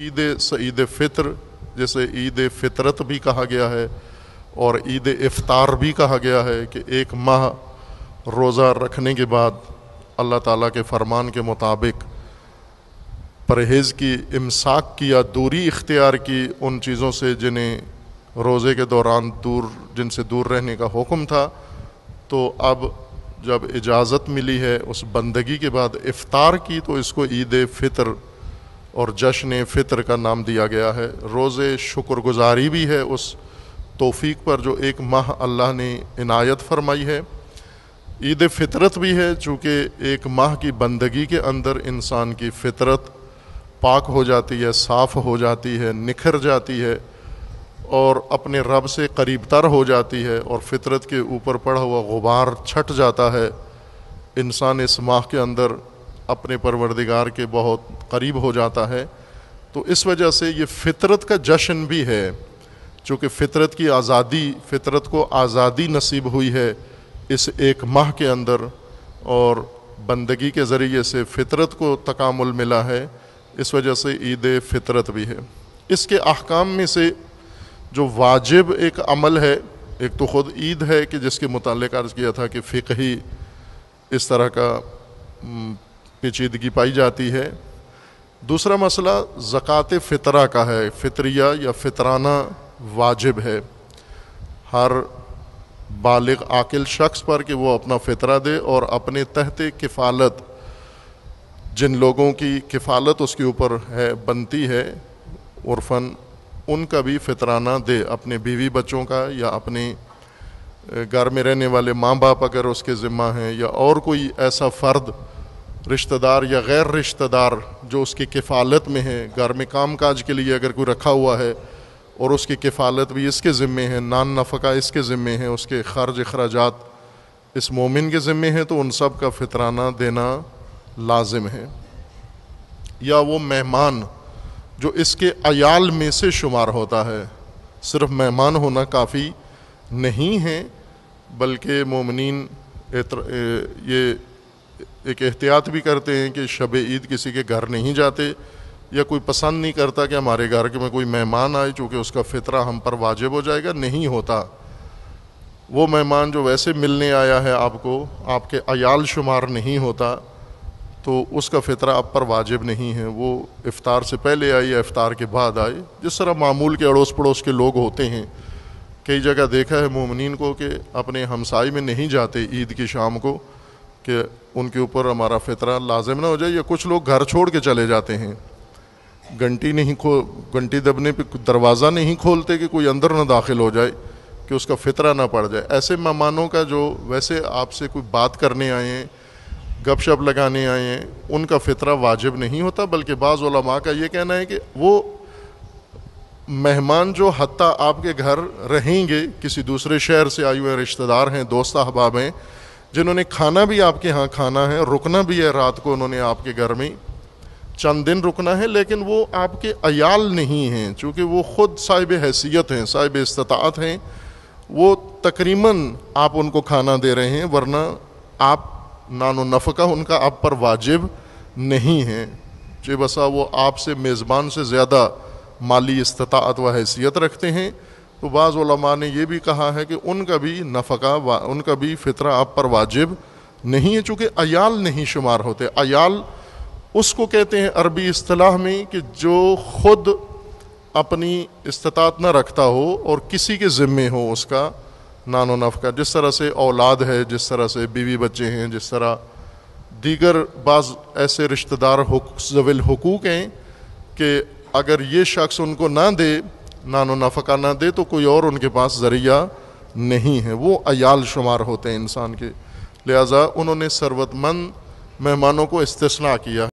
عید فطر جیسے عید فطرت بھی کہا گیا ہے اور عید افطار بھی کہا گیا ہے کہ ایک ماہ روزہ رکھنے کے بعد اللہ تعالیٰ کے فرمان کے مطابق پرہیز کی، امساک کی یا دوری اختیار کی ان چیزوں سے جنہیں روزے کے دوران جن سے دور رہنے کا حکم تھا، تو اب جب اجازت ملی ہے اس بندگی کے بعد افطار کی تو اس کو عید فطر اور جشن فطر کا نام دیا گیا ہے۔ روزے شکر گزاری بھی ہے اس توفیق پر جو ایک ماہ اللہ نے عنایت فرمائی ہے۔ عید فطرت بھی ہے چونکہ ایک ماہ کی بندگی کے اندر انسان کی فطرت پاک ہو جاتی ہے، صاف ہو جاتی ہے، نکھر جاتی ہے اور اپنے رب سے قریب تر ہو جاتی ہے، اور فطرت کے اوپر پڑا ہوا غبار چھٹ جاتا ہے۔ انسان اس ماہ کے اندر اپنے پروردگار کے بہت قریب ہو جاتا ہے، تو اس وجہ سے یہ فطرت کا جشن بھی ہے، چونکہ فطرت کو آزادی نصیب ہوئی ہے اس ایک ماہ کے اندر، اور بندگی کے ذریعے سے فطرت کو تکامل ملا ہے، اس وجہ سے عید فطرت بھی ہے۔ اس کے احکام میں سے جو واجب ایک عمل ہے، ایک تو خود عید ہے کہ جس کے متعلق عرض کیا تھا کہ فقہی اس طرح کا پیچیدگی پائی جاتی ہے۔ دوسرا مسئلہ زکوٰۃ فطرہ کا ہے، فطریہ یا فطرانہ واجب ہے ہر بالغ عاقل شخص پر کہ وہ اپنا فطرہ دے، اور اپنے تحت کفالت جن لوگوں کی کفالت اس کے اوپر ہے بنتی ہے عرفاً، ان کا بھی فطرانہ دے، اپنے بیوی بچوں کا یا اپنے گھر میں رہنے والے ماں باپ اگر اس کے ذمہ ہیں، یا اور کوئی ایسا فرد رشتہ دار یا غیر رشتہ دار جو اس کی کفالت میں ہے، گھر میں کام کاج کے لیے اگر کوئی رکھا ہوا ہے اور اس کی کفالت بھی اس کے ذمے ہے، نان نفقہ اس کے ذمے ہے، اس کے خرچ اخراجات اس مومن کے ذمے ہیں، تو ان سب کا فطرانہ دینا لازم ہے۔ یا وہ مہمان جو اس کے عیال میں سے شمار ہوتا ہے، صرف مہمان ہونا کافی نہیں ہے، بلکہ مومنین یہ ایک احتیاط بھی کرتے ہیں کہ شب عید کسی کے گھر نہیں جاتے، یا کوئی پسند نہیں کرتا کہ ہمارے گھر میں کوئی مہمان آئے چونکہ اس کا فطرہ ہم پر واجب ہو جائے گا، نہیں ہوتا۔ وہ مہمان جو ویسے ملنے آیا ہے آپ کو، آپ کے عیال شمار نہیں ہوتا، تو اس کا فطرہ آپ پر واجب نہیں ہے، وہ افطار سے پہلے آئے یا افطار کے بعد آئے، جس طرح معمول کے اڑوس پڑوس کے لوگ ہوتے ہیں۔ کئی جگہ دیکھا ہے مومنین کو کہ اپنے ہمسائی میں نہیں جاتے عید کی شام کو کہ ان کے اوپر ہمارا فطرہ لازم نہ ہو جائے، یا کچھ لوگ گھر چھوڑ کے چلے جاتے ہیں، گھنٹی دبنے پہ دروازہ نہیں کھولتے کہ کوئی اندر نہ داخل ہو جائے کہ اس کا فطرہ نہ پڑ جائے۔ ایسے مہمانوں کا جو ویسے آپ سے کوئی بات کرنے آئے ہیں، گپ شپ لگانے آئے ہیں، ان کا فطرہ واجب نہیں ہوتا، بلکہ بعض علماء کا یہ کہنا ہے کہ وہ مہمان جو حتیٰ آپ کے گھر رہیں گے، کسی دوسرے شہر سے آئے ہوئے رشتہ دار ہیں، دوست احباب ہیں، جنہوں نے کھانا بھی آپ کے ہاں کھانا ہے، رکنا بھی ہے رات کو، انہوں نے آپ کے گھر میں چند دن رکنا ہے، لیکن وہ آپ کے عیال نہیں ہیں، چونکہ وہ خود صاحب حیثیت ہیں، صاحب استطاعت ہیں، وہ تقریباً آپ ان کو کھانا دے رہے ہیں، ورنہ آپ نان و نفقہ ان کا آپ پر واجب نہیں ہے، چہ بسا وہ آپ سے میزبان سے زیادہ مالی استطاعت و حیثیت رکھتے ہیں۔ تو بعض علماء نے یہ بھی کہا ہے کہ ان کا بھی نفقہ، ان کا بھی فطرہ آپ پر واجب نہیں ہے، چونکہ عیال نہیں شمار ہوتے۔ عیال اس کو کہتے ہیں عربی اصطلاح میں کہ جو خود اپنی استطاعت نہ رکھتا ہو اور کسی کے ذمے ہو اس کا نان و نفقہ، جس طرح سے اولاد ہے، جس طرح سے بیوی بچے ہیں، جس طرح دیگر بعض ایسے رشتہ دار ذوی الحقوق ہیں کہ اگر یہ شخص ان کو نہ دے، نان و نفقہ نہ دے، تو کوئی اور ان کے پاس ذریعہ نہیں ہے، وہ عیال شمار ہوتے ہیں انسان کے، لہٰذا انہوں نے ثروت مند مہمانوں کو استثناء کیا۔